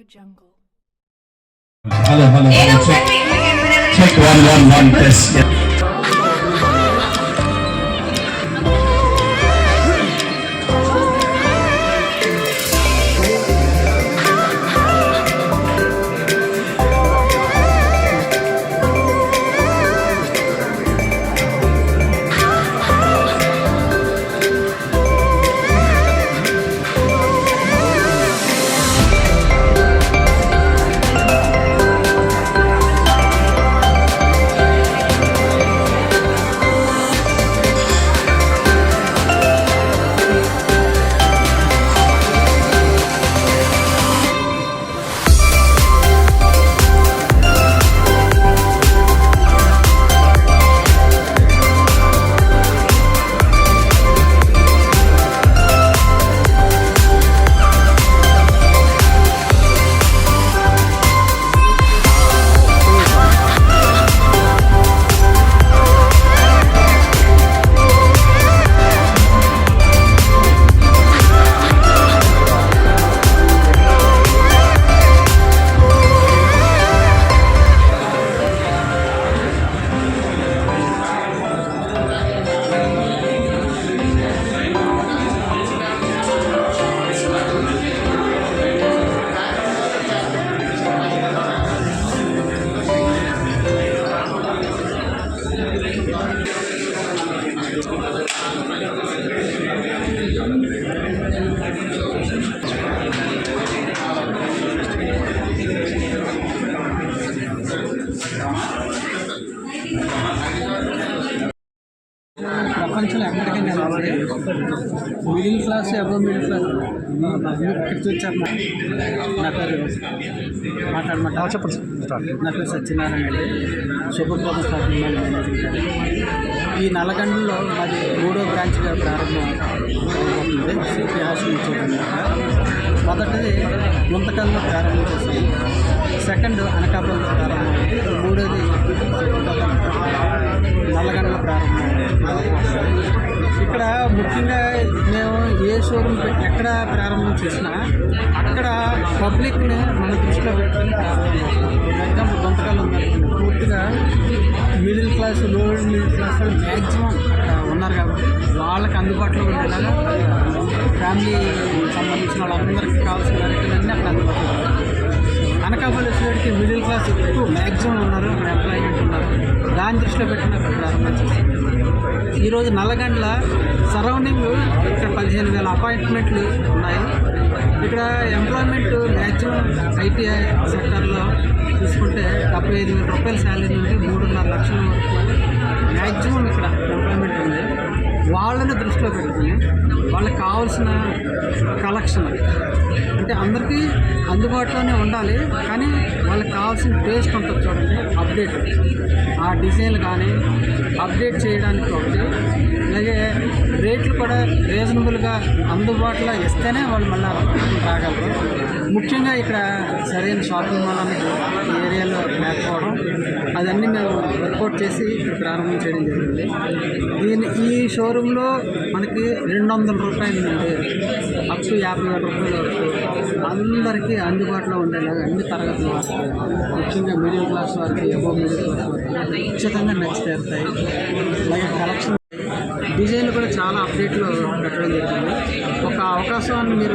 Jungle. Hello. Check 1 1 1 test. ప్రపంచంలో ఎక్కడికైనా middle class above middle class ఇక్కడికి వచ్చారు. నా పేరు మాట్లాడమంటారు. చెప్పండి. నా పేరు సత్యనారాయణ అండి. శుభప్రభ షాపింగ్ మాల్ మేనేజింగ్ గారు. ఈ నల్లగండలో మాది 3వ బ్రాంచ్గా ప్రారంభం అవుతుంది. సిపి హాస్టల్ చూడండి. మొదటిది గుంతకల్లో ప్రారంభం చేశాము. సెకండ్ అనకాపల్లిలో ప్రారంభం. మూడోది నల్లగండలో ప్రారంభం. ఇక్కడ ముఖ్యంగా మేము ఏ షోరూమ్ ఎక్కడ ప్రారంభం చేసినా అక్కడ పబ్లిక్ని మన దృష్టిలో పెట్టుకొని ప్రారంభం చేస్తాం. ఎగ్జాంపుల్ గుంతకల్లో ఉందనుకోండి, పూర్తిగా middle class lower middle class maximum అక్కడ ఉన్నారు కాబట్టి వాళ్ళకి అందుబాటులో ఉండేలాగా ఫ్యామిలీ సంబంధించిన వాళ్ళందరికీ కావాల్సిన వెరైటీలన్నీ అక్కడ అందుబాటులో ఉంటాయి. అనకాపల్లి వచ్చేటికి మిడిల్ క్లాస్ ఎక్కువ మ్యాక్సిమం ఉన్నారు, అక్కడ ఎంప్లాయ్మెంట్ ఉన్నారు. దాని దృష్టిలో పెట్టిన ప్రారంభం చేస్తాం. ఈరోజు నల్లగండ్ల సరౌండింగ్ ఇక్కడ 15,000 అపాయింట్మెంట్లు ఉన్నాయి. ఇక్కడ ఎంప్లాయ్మెంట్ మ్యాక్సిమం ఐటీ సెక్టర్లో చూసుకుంటే 75,000 రూపాయల శాలరీ నుండి 3.5 లక్షల వరకు మ్యాక్సిమం ఇక్కడ ఎంప్లాయ్మెంట్ ఉంది. వాళ్ళని దృష్టిలో పెట్టుకుని వాళ్ళకి కావాల్సిన కలెక్షన్ అంటే అందరికీ అందుబాటులోనే ఉండాలి, కానీ వాళ్ళకి కావాల్సిన టేస్ట్ ఉంటుంది చూడండి, అప్డేట్ ఆ డిజైన్లు కానీ అప్డేట్ చేయడానికి ఒకటి, అలాగే రేట్లు కూడా రీజనబుల్గా అందుబాటులో ఇస్తేనే వాళ్ళు మళ్ళీ రాగలరు. ముఖ్యంగా ఇక్కడ సరైన షాపింగ్ మాల్ అనేది ఈ ఏరియాలో లేకపోవడం, అదన్నీ మేము వర్కౌట్ చేసి ప్రారంభం చేయడం జరిగింది. ఈ షోరూంలో మనకి 200 రూపాయల నుండి అప్ టు 50,000 రూపాయల వరకు అందరికీ అందుబాటులో ఉండేలాగా అన్ని తరగతుల వారికి, ముఖ్యంగా మిడిల్ క్లాస్ వారికి, అబవ్ మిడిల్ క్లాస్ వారికి ఖచ్చితంగా నచ్చి తీరుతాయి. అలాగే కలెక్షన్ డిజైన్లు కూడా చాలా అప్డేట్లో పెట్టడం జరిగింది. ఒక అవకాశాన్ని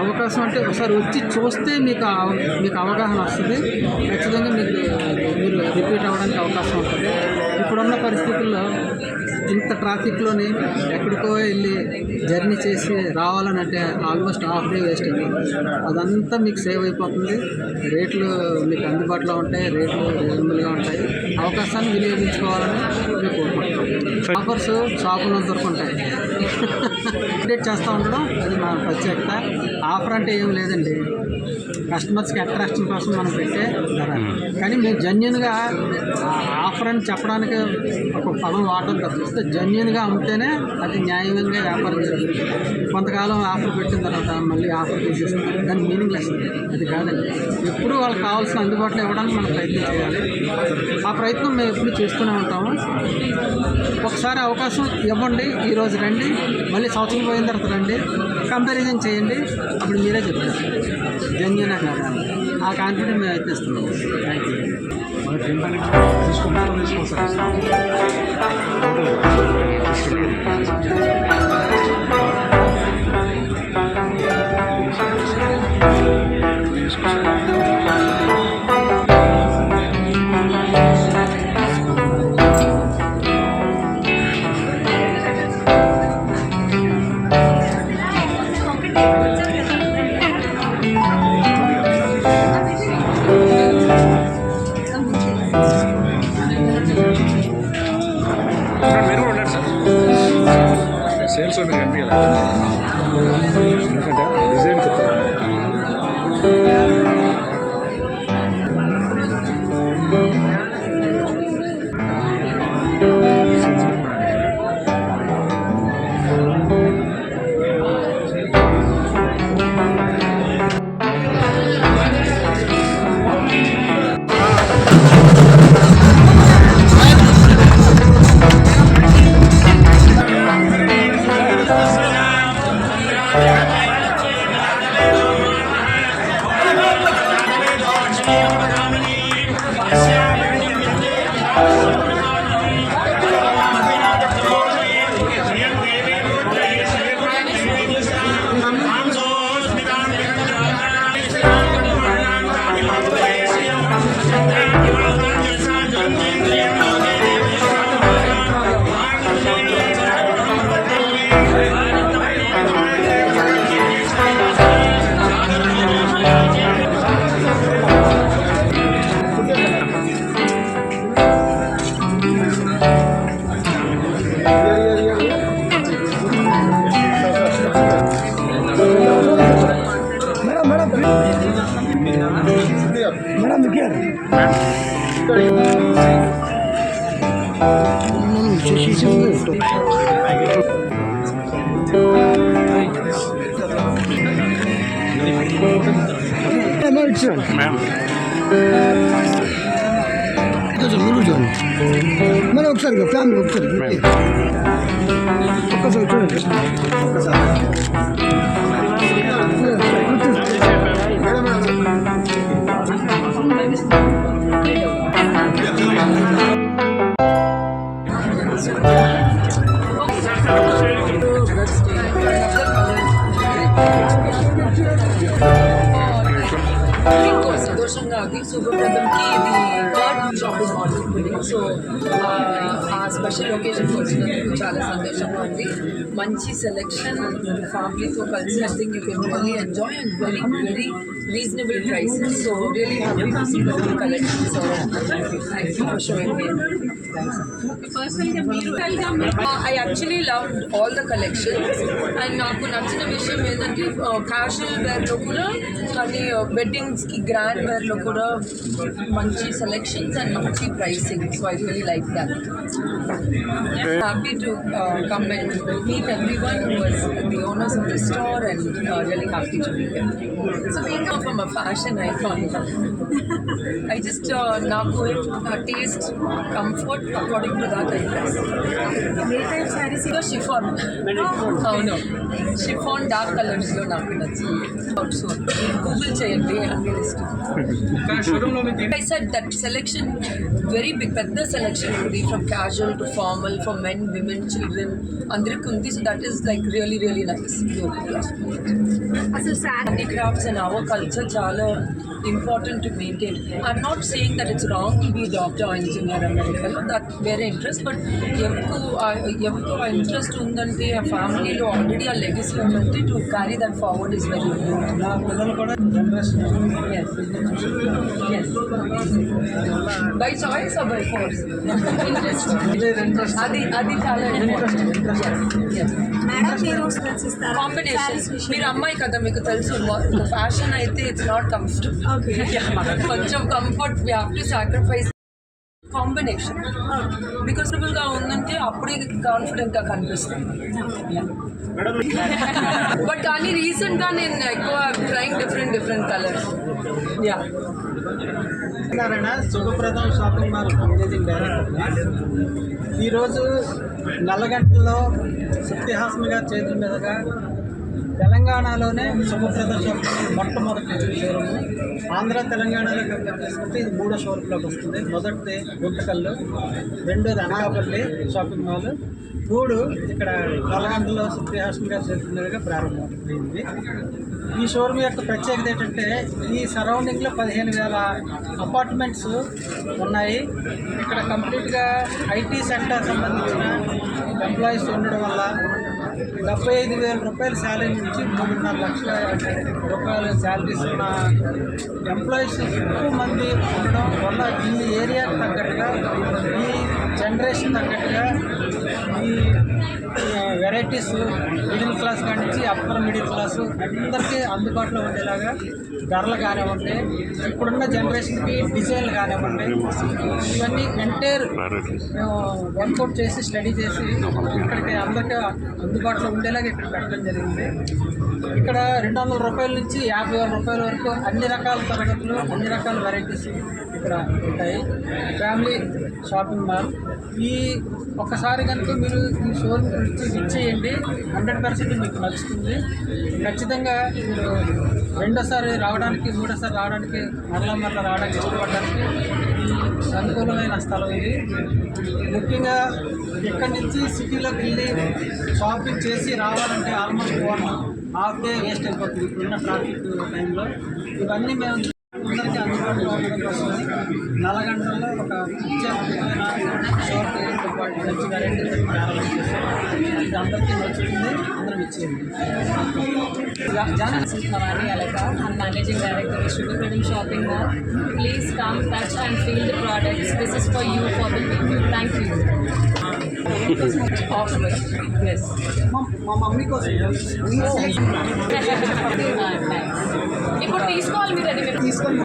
అవకాశం అంటే ఒకసారి వచ్చి చూస్తే మీకు అవగాహన వస్తుంది. ఖచ్చితంగా మీరు రిపీట్ అవ్వడానికి అవకాశం ఉంటుంది. ఇప్పుడున్న పరిస్థితుల్లో ఇంత ట్రాఫిక్లోని ఎక్కడికో వెళ్ళి జర్నీ చేసి రావాలని అంటే ఆల్మోస్ట్ హాఫ్ డే వేస్ట్ అయింది. అదంతా మీకు సేవ్ అయిపోతుంది. రేట్లు మీకు అందుబాటులో ఉంటాయి, రేట్లు రీజనబుల్గా ఉంటాయి. అవకాశాన్ని వినియోగించుకోవాలని మేము కోరుకుంటున్నాం. ఆఫర్స్ షాపులో దొరుకుంటాయి. అప్డేట్ చేస్తూ ఉండడం అది మా ప్రత్యేకత. ఆఫర్ అంటే ఏం లేదండి, కస్టమర్స్కి అట్రాక్షన్ కోసం మనం పెట్టే ధర. కానీ మేము జెన్యున్గా ఆఫర్ అని చెప్పడానికి ఒక పదం వాడడం తప్పిస్తే జెన్యున్గా అమ్మితేనే అది న్యాయంగా వ్యాపారం జరుగుతుంది. కొంతకాలం ఆఫర్ పెట్టిన తర్వాత మళ్ళీ ఆఫర్ తీసేస్తాం, దాని మీనింగ్లెస్. అది కాదండి, ఎప్పుడు వాళ్ళకి కావాల్సిన అందుబాటులో ఇవ్వడానికి మనం ప్రయత్నం చేయాలి. ఆ ప్రయత్నం మేము ఎప్పుడు చేస్తూనే ఉంటాము. ఒకసారి అవకాశం ఇవ్వండి, ఈరోజు రండి, మళ్ళీ సంవత్సరం పోయిన తర్వాత రండి. కంపారిజన్ చేయండి, అప్పుడు మీరే చెప్తారు జెన్యునా కాదా అని. ఆ కాన్ఫిడెంట్ మేము అయితే ఇస్తున్నాం. Thank you. మీరు కూడా ఉండండి సార్. సేల్స్ మీరు కనిపించాలి, ఎందుకంటే డిజైన్ చెప్తాను. మనం ఒకసారి ఫ్యామిలీ ఒకసారి చూడండి. సంతోషంగా శుభప్రదంకి ఇది third shopping mall building. So ఆ స్పెషల్ లొకేషన్కి వచ్చినందుకు చాలా సంతోషంగా ఉంది. మంచి సెలెక్షన్, ఫ్యామిలీతో కలిసి I think you can really enjoy and very very reasonable prices. So really happy to see the collection. So thank you for showing me. I actually loved all the collections and నాకు నచ్చిన విషయం ఏంటంటే casual వేర్లో కూడా కానీ వెడ్డింగ్స్కి grand వేర్లో కూడా మంచి selections and మంచి pricing. So I really like that. Happy to come and meet everyone who was the owners of the store and really happy to be here. So we come from a fashion icon. I just నాకు taste, comfort according to that I dress. So chiffon. అవును, chiffon dark కలర్స్లో నాకు నచ్చింది. So Google చేయండి అన్ని list. I said that selection very big, పెద్ద selection ఉంది from casual to formal, for men, women, children అందరికి ఉంది. So that is like really really nice. అసలు హ్యాండీక్రాఫ్ట్స్ అండ్ అవర్ కల్చర్ చాలా important to maintain. I'm not saying that it's wrong to be doctor or engineer అమెరికాలో, that వేరే interest. But ఎవరికి ఆ interest ఉందంటే ఆ ఫ్యామిలీలో ఆల్రెడీ ఆ లెగసీ ఉందంటే to carry that forward is very important. పిల్లలు కూడా generation by choice or by force interest, అది చాలా కాంబినేషన్. మీరు అమ్మాయి కదా, మీకు తెలుసు ఫ్యాషన్ అయితే ఇట్స్ నాట్ కంఫర్టబుల్. కొంచెం comfort we have to sacrifice. Combination బికాసబుల్గా ఉందంటే అప్పుడే కాన్ఫిడెంట్గా కనిపిస్తుంది. బట్ కానీ రీసెంట్గా నేను ఎక్కువ trying different colours. Yeah, Shubhapradam shopping mall managing director. ఈరోజు నల్లగంటలో శక్తిహాసన్ గారి చేతుల మీదుగా తెలంగాణలోనే శుభప్రద షాపింగ్ మొట్టమొదటి షోరూమ్. ఆంధ్ర తెలంగాణలో కంపేర్ చేసుకుంటే ఇది 3వ షోరూంలోకి వస్తుంది. మొదటిది గుంతకల్లు, రెండోది అనకాపల్లి షాపింగ్ మాల్, 3 ఇక్కడ నల్లగంటలో శ్రీహాసన్ గారు చేస్తున్నట్టుగా ప్రారంభమైంది. ఈ షోరూమ్ యొక్క ప్రత్యేకత ఏంటంటే ఈ సరౌండింగ్లో 15,000 అపార్ట్మెంట్స్ ఉన్నాయి. ఇక్కడ కంప్లీట్గా ఐటీ సెక్టర్ సంబంధించిన ఎంప్లాయీస్ ఉండడం వల్ల 75,000 రూపాయల శాలరీ నుంచి 3.5 లక్షల రూపాయల శాలరీస్ ఉన్న ఎంప్లాయీస్ ఎక్కువ మంది ఉండడం వల్ల ఈ ఏరియాకి తగ్గట్టుగా, ఈ జనరేషన్ తగ్గట్టుగా ఈ వెరైటీస్ మిడిల్ క్లాస్ కాడి నుంచి అప్పర్ మిడిల్ క్లాసు అందరికీ అందుబాటులో ఉండేలాగా ధరలు కానివ్వండి, ఇప్పుడున్న జనరేషన్కి డిజైన్లు కానివ్వండి, ఇవన్నీ ఎంటైర్ మేము వర్కౌట్ చేసి స్టడీ చేసి ఇక్కడికి అందరికీ అందుబాటులో ఉండేలాగా ఇక్కడ పెట్టడం జరిగింది. ఇక్కడ 200 రూపాయల నుంచి 50,000 రూపాయల వరకు అన్ని రకాల తరగతులు, అన్ని రకాల వెరైటీస్ ఇక్కడ ఉంటాయి. Family shopping mall. ఈ ఒక్కసారి కనుక మీరు ఈ షోరూమ్ గురించి ఇచ్చేయండి, 100% మీకు నచ్చుతుంది. ఖచ్చితంగా మీరు రెండోసారి రావడానికి, మూడోసారి రావడానికి, మరలా రావడానికి ఇష్టపడడానికి ఈ అనుకూలమైన స్థలం ఇది. ముఖ్యంగా ఇక్కడి నుంచి సిటీలోకి వెళ్ళి షాపింగ్ చేసి రావాలంటే ఆల్మోస్ట్ 1.5 డే వేస్ట్ అయిపోతుంది ఇప్పుడున్న ట్రాఫిక్ టైంలో. ఇవన్నీ మేము అందరికీ అందుబాటులో ఉండడం కోసం నల్లగంటల్లో ఒక ప్రత్యేకమైన షోరూమ్తో పాటు మంచి వెరైటీ ప్రారంభం చేస్తాం. ఇది అందరికీ నచ్చుతుంది, అందరం ఇచ్చేయండి. Bhavani Alaka. I'm Managing Director of Sugar Freedom Shopping Mall. Please come, touch and feel the products. This is for you, for the people. Thank you. Offer. Yes. మా మమ్మీ కోసం Nice. ఇప్పుడు తీసుకోవాలి మీరు అది తీసుకొని